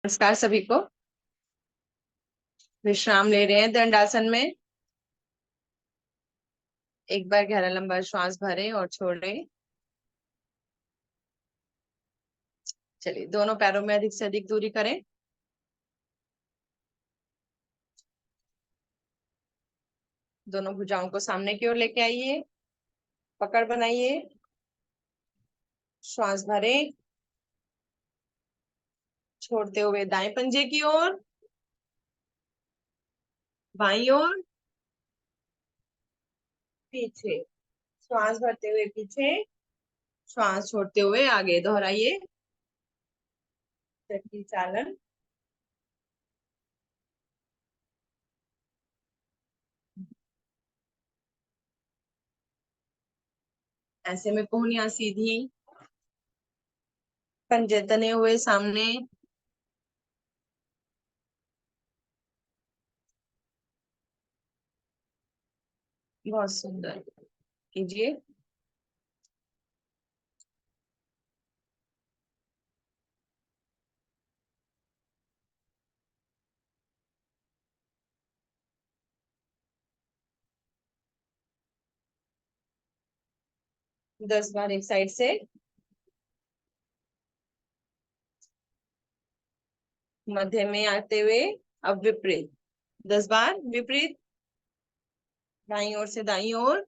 नमस्कार सभी को। विश्राम ले रहे हैं दंडासन में। एक बार गहरा लंबा श्वास भरें और छोड़ें। चलिए, दोनों पैरों में अधिक से अधिक दूरी करें। दोनों भुजाओं को सामने की ओर लेके आइए। पकड़ बनाइए। श्वास भरें, छोड़ते हुए दाएं पंजे की ओर, बाईं ओर, पीछे। श्वास भरते हुए पीछे, श्वास छोड़ते हुए आगे। दोहराइए। चक्री चालन। ऐसे में कोहनियां सीधी, पंजे तने हुए सामने। बहुत सुंदर। कीजिए। 10 बार एक साइड से। मध्य में आते हुए अब विपरीत। 10 बार विपरीत। दाईं ओर से दाईं ओर।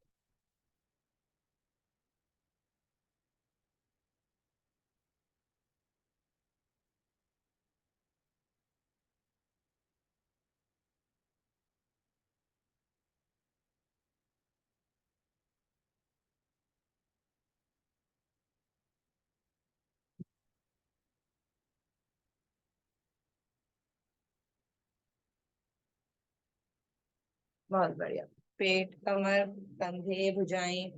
बहुत बढ़िया। पेट, कमर, कंधे, भुजाएं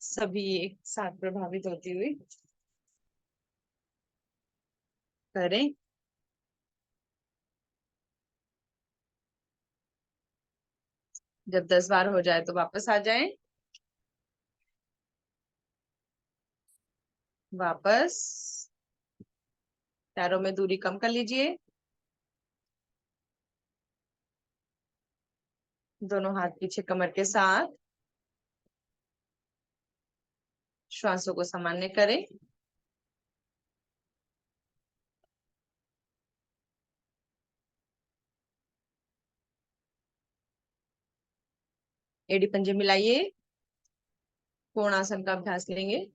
सभी एक साथ प्रभावित होती हुई करें। जब 10 बार हो जाए तो वापस आ जाएं। वापस। पैरों में दूरी कम कर लीजिए। दोनों हाथ पीछे कमर के साथ। श्वासों को सामान्य करें। एड़ी पंजे मिलाइए। कोणासन का अभ्यास लेंगे।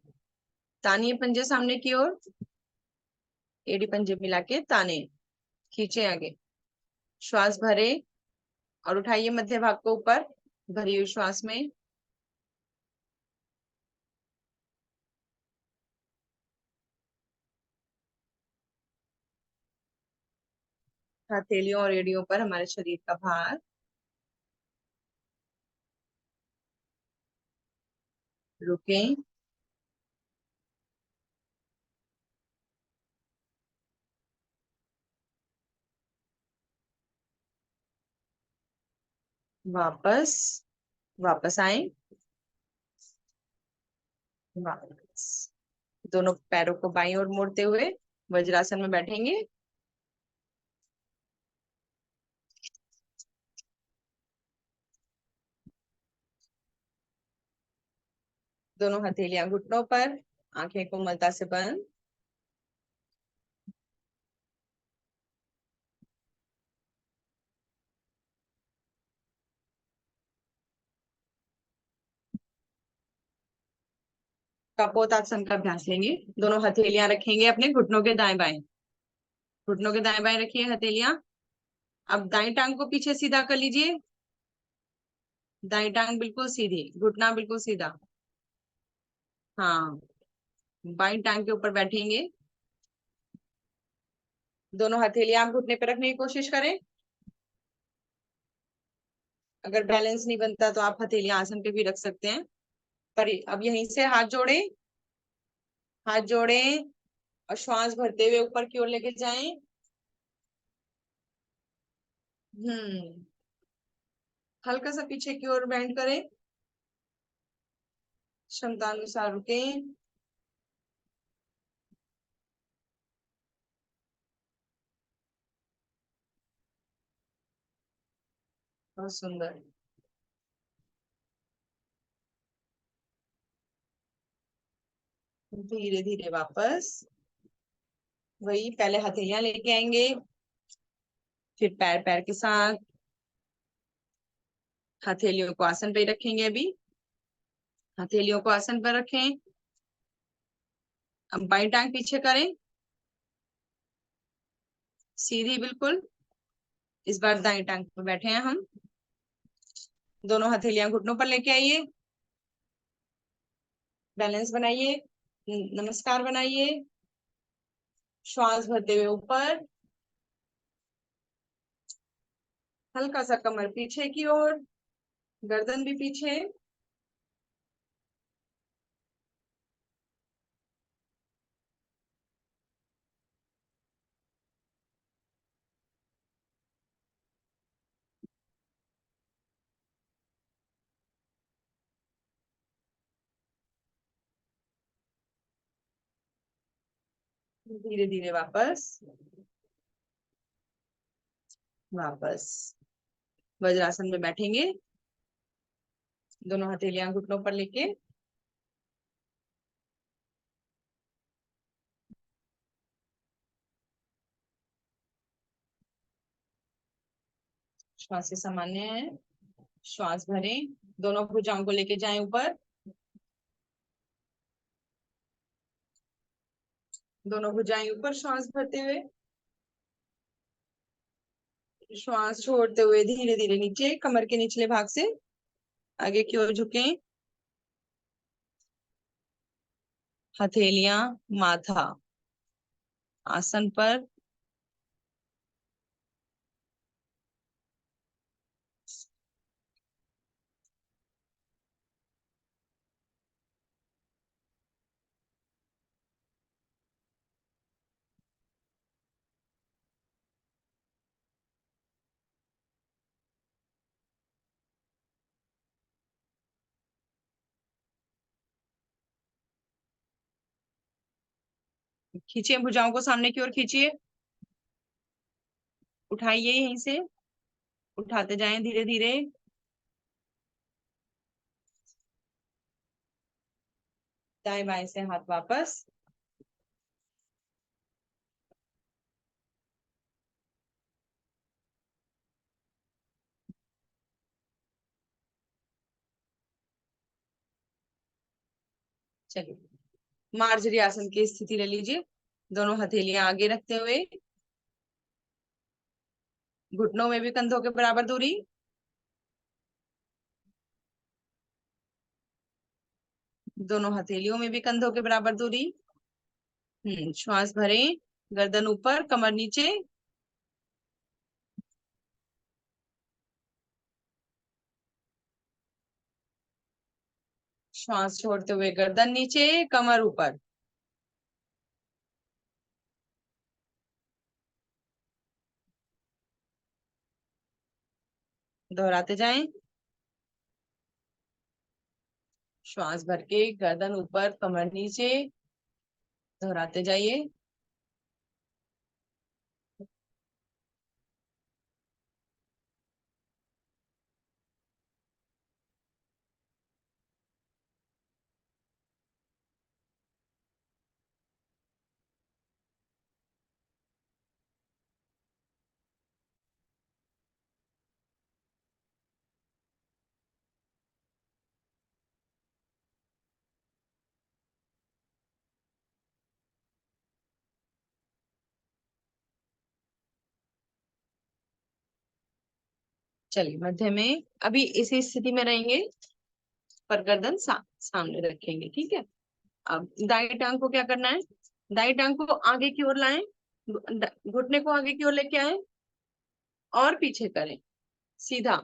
तानिए पंजे सामने की ओर। एड़ी पंजे मिला के ताने। खींचे आगे। श्वास भरे और उठाइए मध्य भाग को ऊपर। भरी हुई श्वास में। हथेलियों और एड़ियों पर हमारे शरीर का भार। रुकें। वापस। वापस आए। वापस। दोनों पैरों को बाईं ओर मोड़ते हुए वज्रासन में बैठेंगे। दोनों हथेलियां घुटनों पर। आंखें कोमलता से बंद। कपोतासन का अभ्यास लेंगे। दोनों हथेलियां रखेंगे अपने घुटनों के दाएं बाएं। घुटनों के दाएं बाएं रखिए हथेलियां। अब दाई टांग को पीछे सीधा कर लीजिए। दाई टांग बिल्कुल सीधी, घुटना बिल्कुल सीधा। हाँ। बाई टांग के ऊपर बैठेंगे। दोनों हथेलियां आप घुटने पे रखने की कोशिश करें। अगर बैलेंस नहीं बनता तो आप हथेलियां आसन पे भी रख सकते हैं। पर अब यहीं से हाथ जोड़े। हाथ जोड़े और श्वास भरते हुए ऊपर की ओर लेके जाएं। हम्म। हल्का सा पीछे की ओर बेंड करें। क्षमता अनुसार रुकें। बहुत सुंदर। धीरे धीरे वापस वही, पहले हथेलियां लेके आएंगे, फिर पैर पैर के साथ हथेलियों को आसन पे रखेंगे। अभी हथेलियों को आसन पर रखें। अब बाई टांग पीछे करें, सीधी बिल्कुल। इस बार दाई टांग पर बैठे हैं हम। दोनों हथेलियां घुटनों पर लेके आइए, बैलेंस बनाइए, नमस्कार बनाइए। श्वास भरते हुए ऊपर, हल्का सा कमर पीछे की ओर, गर्दन भी पीछे। धीरे धीरे वापस वापस वज्रासन में बैठेंगे, दोनों हथेलियां घुटनों पर लेके। श्वास सामान्य है, श्वास भरें, दोनों भुजाओं को लेके जाएं ऊपर, दोनों भुजाएं ऊपर, श्वास भरते हुए। श्वास छोड़ते हुए धीरे धीरे नीचे, कमर के निचले भाग से आगे की ओर झुकें। हथेलियां, माथा आसन पर। खींचिए, भुजाओं को सामने की ओर खींचिए, उठाइए यहीं से, उठाते जाएं धीरे धीरे। दाएं बाएं से हाथ वापस। चलिए, मार्जरी आसन की स्थिति ले लीजिए, दोनों हथेलियां आगे रखते हुए, घुटनों में भी कंधों के बराबर दूरी। दोनों हथेलियों में भी कंधों के बराबर दूरी। श्वास भरें, गर्दन ऊपर, कमर नीचे। श्वास छोड़ते हुए गर्दन नीचे, कमर ऊपर। दोहराते जाएं। श्वास भर के गर्दन ऊपर, कमर नीचे, दोहराते जाइए। चलिए, मध्य में अभी इसी स्थिति में रहेंगे, पर गर्दन सामने रखेंगे, ठीक है। अब दाई टांग को क्या करना है, दाई टांग को आगे की ओर लाएं, घुटने को आगे की ओर लेके आए और पीछे करें, सीधा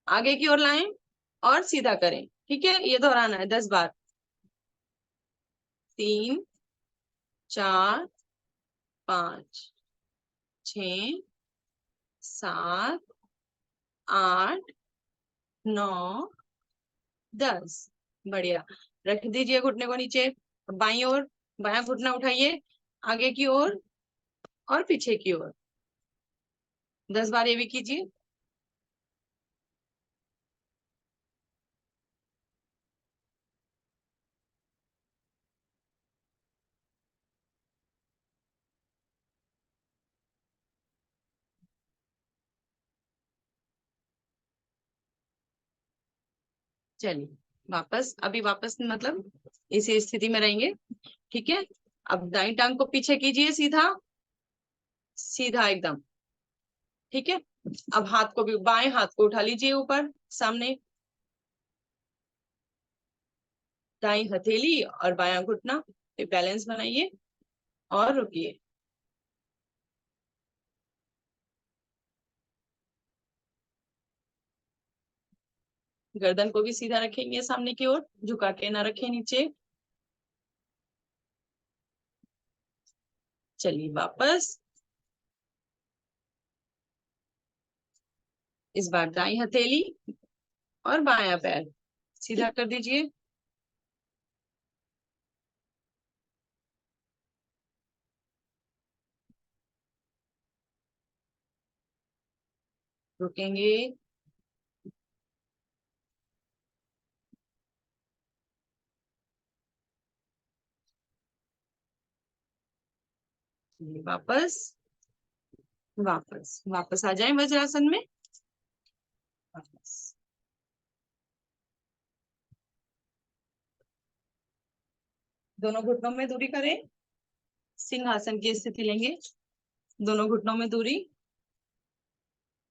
आगे की ओर लाएं और सीधा करें, ठीक है। ये दोहराना है 10 बार। 3, 4, 5, 6, 7, 8, 9, 10। बढ़िया, रख दीजिए घुटने को नीचे। बाईं ओर बायां घुटना उठाइए, आगे की ओर और पीछे की ओर। 10 बार ये भी कीजिए। चलिए वापस, अभी वापस मतलब इसी स्थिति में रहेंगे। ठीक है, अब दाई टांग को पीछे कीजिए, सीधा सीधा एकदम। ठीक है, अब हाथ को भी, बाएं हाथ को उठा लीजिए ऊपर सामने, दाई हथेली और बायां घुटना पे बैलेंस बनाइए और रुकिए। गर्दन को भी सीधा रखेंगे सामने की ओर, झुका के ना रखें नीचे। चलिए वापस, इस बार दाई हथेली और बायां पैर सीधा कर दीजिए। रुकेंगे, वापस वापस वापस आ जाएं वज्रासन में। वापस, दोनों घुटनों में दूरी करें, सिंहासन की स्थिति लेंगे, दोनों घुटनों में दूरी,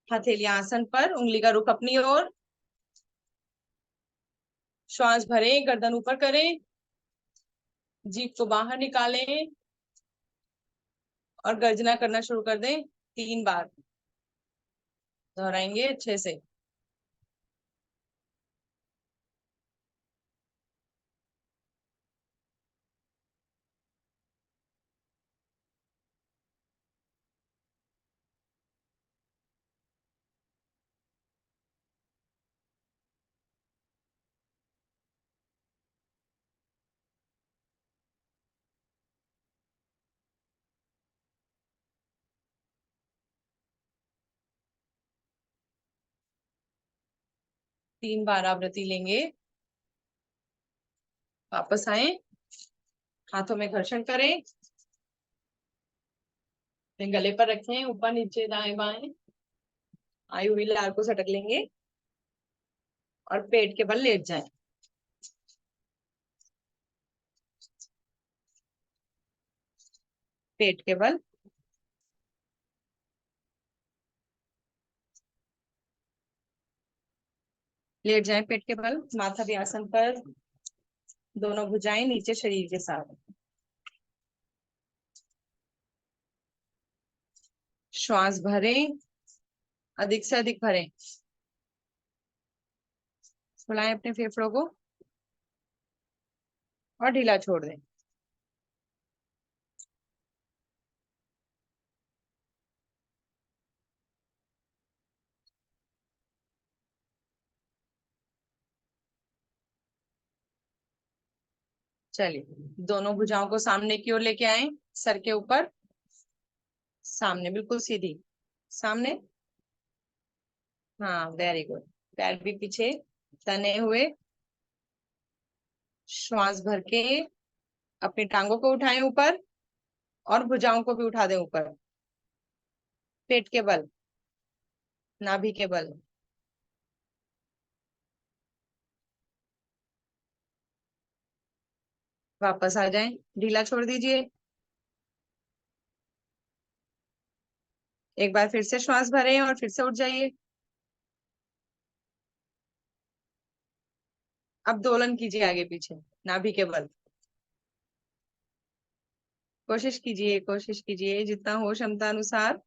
हथेलियां आसन पर, उंगली का रुख अपनी ओर, श्वास भरें, गर्दन ऊपर करें, जीभ को बाहर निकालें और गर्जना करना शुरू कर दें। 3 बार दोहराएंगे अच्छे से। 3 बार आवृत्ति लेंगे। वापस आए, हाथों में घर्षण करें, गले पर रखें, ऊपर नीचे दाएं बाएं, आई हुई लार को सटक लेंगे और पेट के बल लेट जाएं। पेट के बल, लेट जाएं पेट के बल, माथा भी आसन पर, दोनों भुजाएं नीचे शरीर के साथ। श्वास भरें, अधिक से अधिक भरें, फुलाएं अपने फेफड़ों को और ढीला छोड़ दें। चलिए, दोनों भुजाओं को सामने की ओर लेके आए, सर के ऊपर, सामने बिल्कुल सीधी, सामने। हाँ वेरी गुड, पैर भी पीछे तने हुए, श्वास भर के अपनी टांगों को उठाएं ऊपर और भुजाओं को भी उठा दें ऊपर, पेट के बल, नाभि के बल। वापस आ जाएं, ढीला छोड़ दीजिए। एक बार फिर से श्वास भरें और फिर से उठ जाइए। अब दोलन कीजिए आगे पीछे, नाभि के बल। कोशिश कीजिए जितना हो क्षमता अनुसार।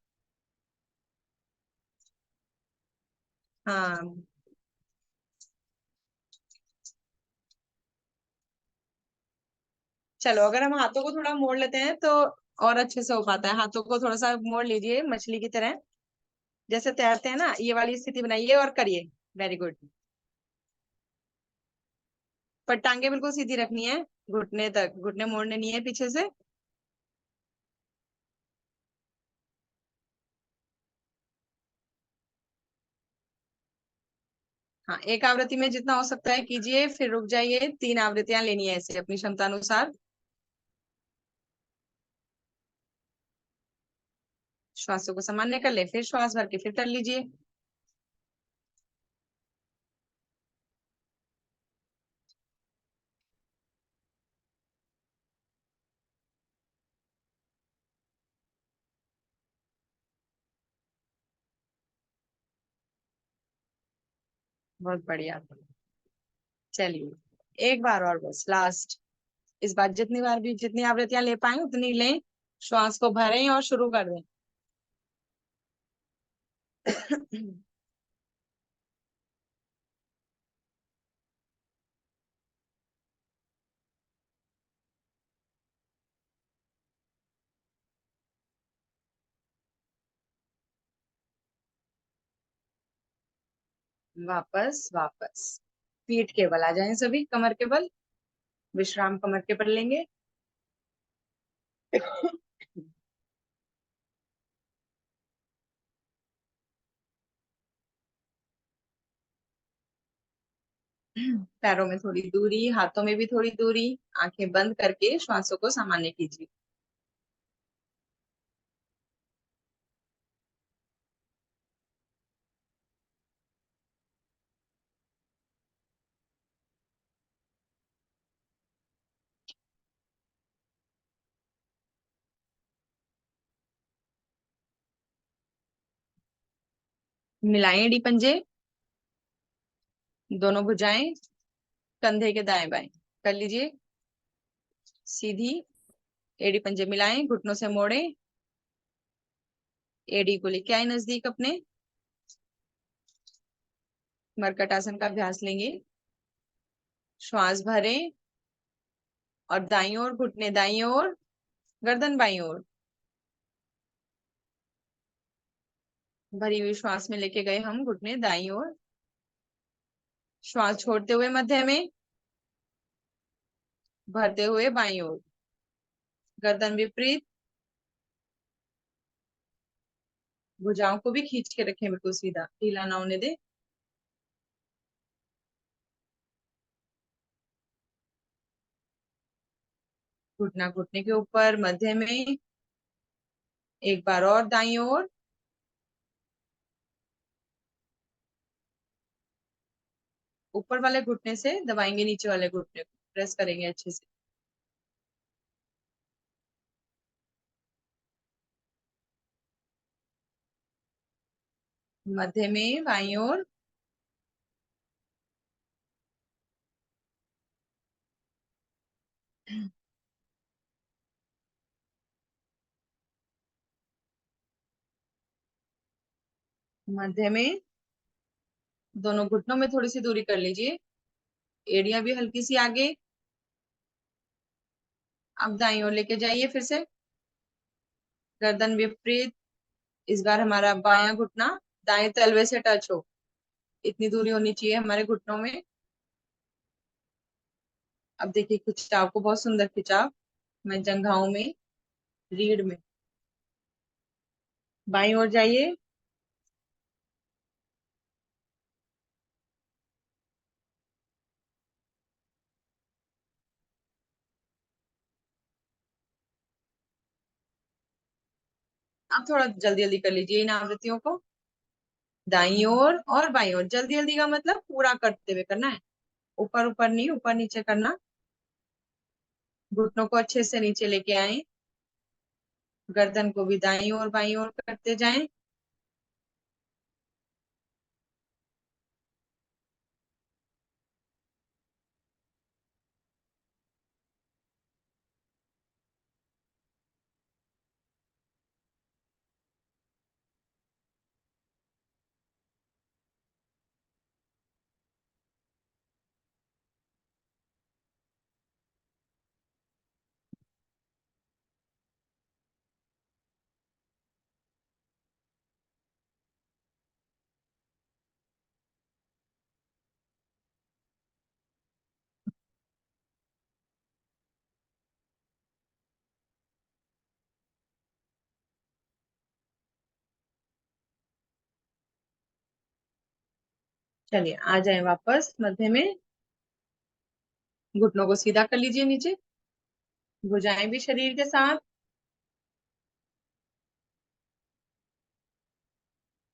हाँ, चलो अगर हम हाथों को थोड़ा मोड़ लेते हैं तो और अच्छे से हो पाता है। हाथों को थोड़ा सा मोड़ लीजिए मछली की तरह, जैसे तैरते हैं ना, ये वाली स्थिति बनाइए और करिए। Very good. पर टांगे बिल्कुल सीधी रखनी है, घुटने तक, घुटने मोड़ने नहीं है पीछे से। हाँ, एक आवृत्ति में जितना हो सकता है कीजिए, फिर रुक जाइए। 3 आवृत्तियां लेनी है ऐसे अपनी क्षमता अनुसार। श्वासों को सामान्य कर ले, फिर श्वास भर के फिर कर लीजिए। बहुत बढ़िया। चलिए एक बार और बस लास्ट। इस बार जितनी बार भी जितनी आवृत्तियां ले पाए उतनी लें। श्वास को भरें और शुरू कर दें। वापस वापस। पीठ के बल आ जाएं सभी, कमर के बल। विश्राम कमर के बल लेंगे। पैरों में थोड़ी दूरी, हाथों में भी थोड़ी दूरी। आंखें बंद करके श्वासों को सामान्य कीजिए। मिलाएं एड़ी पंजे। दोनों भुजाएं कंधे के दाएं बाएं कर लीजिए। सीधी। एड़ी पंजे मिलाएं, घुटनों से मोड़ें। एड़ी को लेके आए नजदीक अपने। मरकट आसन का अभ्यास लेंगे। श्वास भरें और दाईं ओर घुटने, दाईं ओर गर्दन बाईं ओर। भरी हुई श्वास में लेके गए हम घुटने दाईं ओर। श्वास छोड़ते हुए मध्य में, भरते हुए बाईं ओर। गर्दन विपरीत। भुजाओं को भी खींच के रखें, बिल्कुल सीधा, ढीला ना होने दे। घुटना घुटने के ऊपर मध्य में। एक बार और दाईं ओर। ऊपर वाले घुटने से दबाएंगे नीचे वाले घुटने को, प्रेस करेंगे अच्छे से। मध्य में बाईं ओर। मध्य में। दोनों घुटनों में थोड़ी सी दूरी कर लीजिए। एड़ियां भी हल्की सी आगे। अब दाईं ओर लेके जाइए फिर से। गर्दन विपरीत। इस बार हमारा बायां घुटना दाएं तलवे से टच हो, इतनी दूरी होनी चाहिए हमारे घुटनों में। अब देखिए खिंचाव को, बहुत सुंदर खिंचाव। मैं जंघाओं में, रीढ़ में। बाईं ओर जाइए। अब थोड़ा जल्दी जल्दी कर लीजिए इन आवृत्तियों को। दाईं ओर और बाईं ओर, जल्दी जल्दी का मतलब पूरा करते हुए करना है। ऊपर ऊपर नहीं, ऊपर नीचे करना। घुटनों को अच्छे से नीचे लेके आए। गर्दन को भी दाईं ओर बाईं ओर करते जाएं। चलिए आ जाए वापस मध्य में। घुटनों को सीधा कर लीजिए नीचे। भुजाएं भी शरीर के साथ।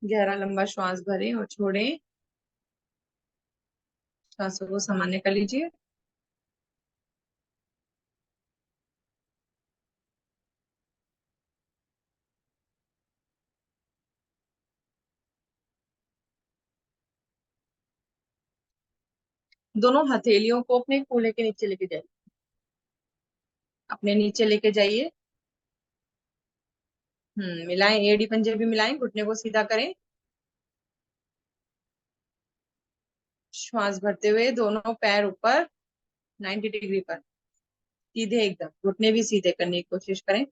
गहरा लंबा श्वास भरें और छोड़ें। सांसों को सामान्य कर लीजिए। दोनों हथेलियों को अपने कूल्हे के नीचे लेके जाइए, अपने नीचे लेके जाइए। मिलाएं, एड़ी पंजे भी मिलाएं, घुटने को सीधा करें। श्वास भरते हुए दोनों पैर ऊपर, 90 डिग्री पर, सीधे एकदम, घुटने भी सीधे करने की कोशिश करें।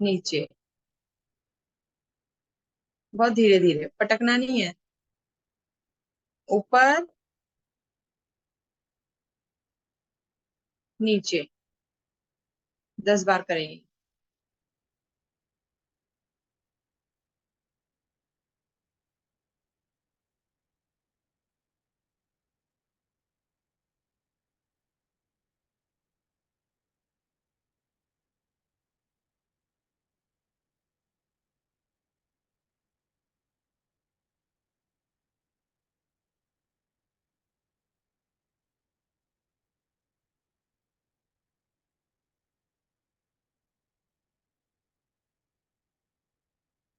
नीचे, बहुत धीरे धीरे, पटकना नहीं है। ऊपर, नीचे, 10 बार करेंगे।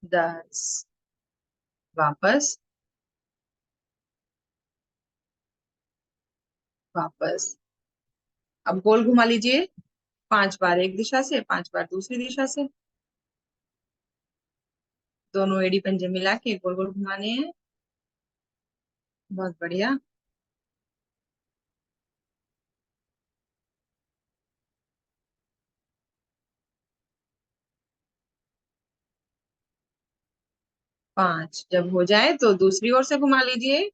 दस, वापस, वापस। अब गोल घुमा लीजिए, 5 बार एक दिशा से, 5 बार दूसरी दिशा से। दोनों एड़ी पंजे मिला के गोल गोल घुमाने हैं। बहुत बढ़िया। 5, जब हो जाए तो दूसरी ओर से घुमा लीजिए।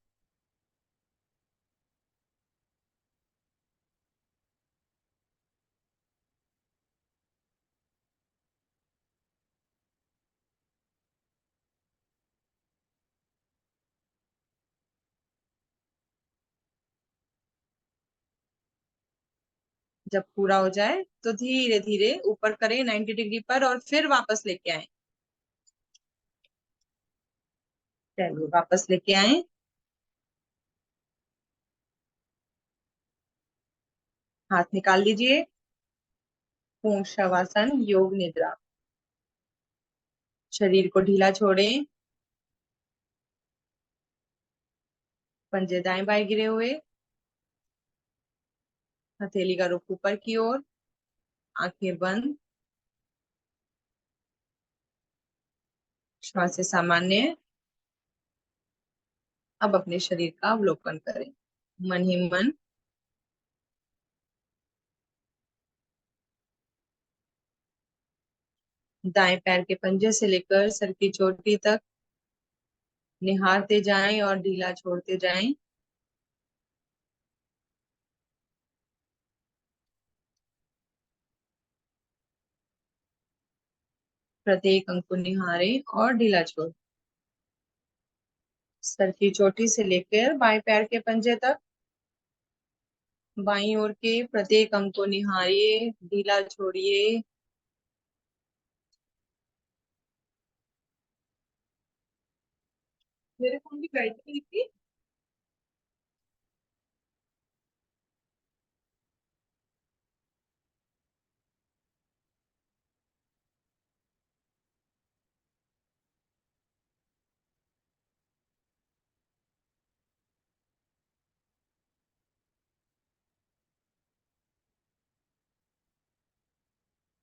जब पूरा हो जाए तो धीरे धीरे ऊपर करें 90 डिग्री पर, और फिर वापस लेके आए। चलिए, वापस लेके आए। हाथ निकाल लीजिए। पूर्ण शवासन, योग निद्रा। शरीर को ढीला छोड़ें। पंजे दाएं बाएं गिरे हुए, हथेली का रुख ऊपर की ओर, आंखें बंद, श्वास से सामान्य। अब अपने शरीर का अवलोकन करें, मन ही मन। दाएं पैर के पंजे से लेकर सर की चोटी तक निहारते जाएं और ढीला छोड़ते जाएं। प्रत्येक अंक को निहारें और ढीला छोड़। सर की चोटी से लेकर बाएं पैर के पंजे तक, बाईं ओर के प्रत्येक अंक को निहारिए, ढीला छोड़िए। मेरे फोन की बैटरी कितनी?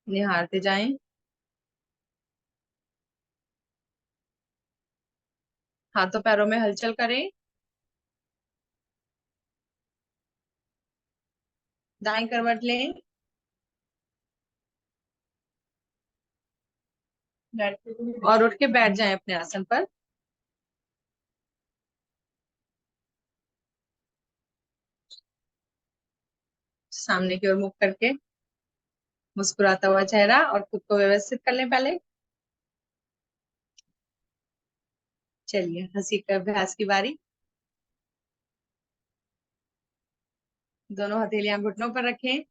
निहारते जाएं। हाथों पैरों में हलचल करें। दाएं करवट लें। और उठ के बैठ जाएं अपने आसन पर। सामने की ओर मुख करके, मुस्कुराता हुआ चेहरा, और खुद को व्यवस्थित कर लें पहले। चलिए, हंसी के अभ्यास की बारी। दोनों हथेलियां घुटनों पर रखें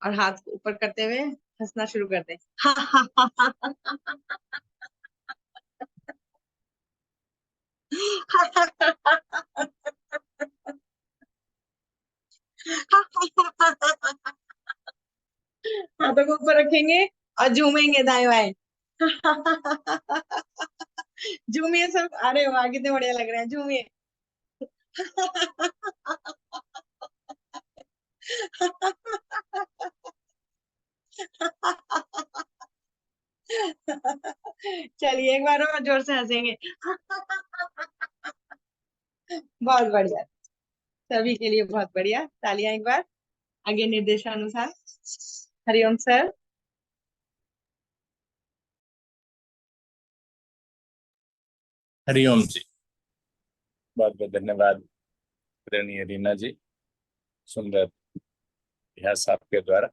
और हाथ को ऊपर करते हुए हंसना शुरू कर दें। हाथों को ऊपर रखेंगे और झूमेंगे दाएं बाएं। झूमिए सब, अरे वाह कितने बढ़िया लग रहे हैं, झूमिए। चलिए एक बार और जोर से हंसेंगे। बहुत बढ़िया, सभी के लिए बहुत बढ़िया, तालियां एक बार। आगे निर्देशानुसार। हरिओम सर। हरिओम जी। बहुत बहुत धन्यवाद आदरणीय रीना जी, सुंदर अभ्यास आपके द्वारा।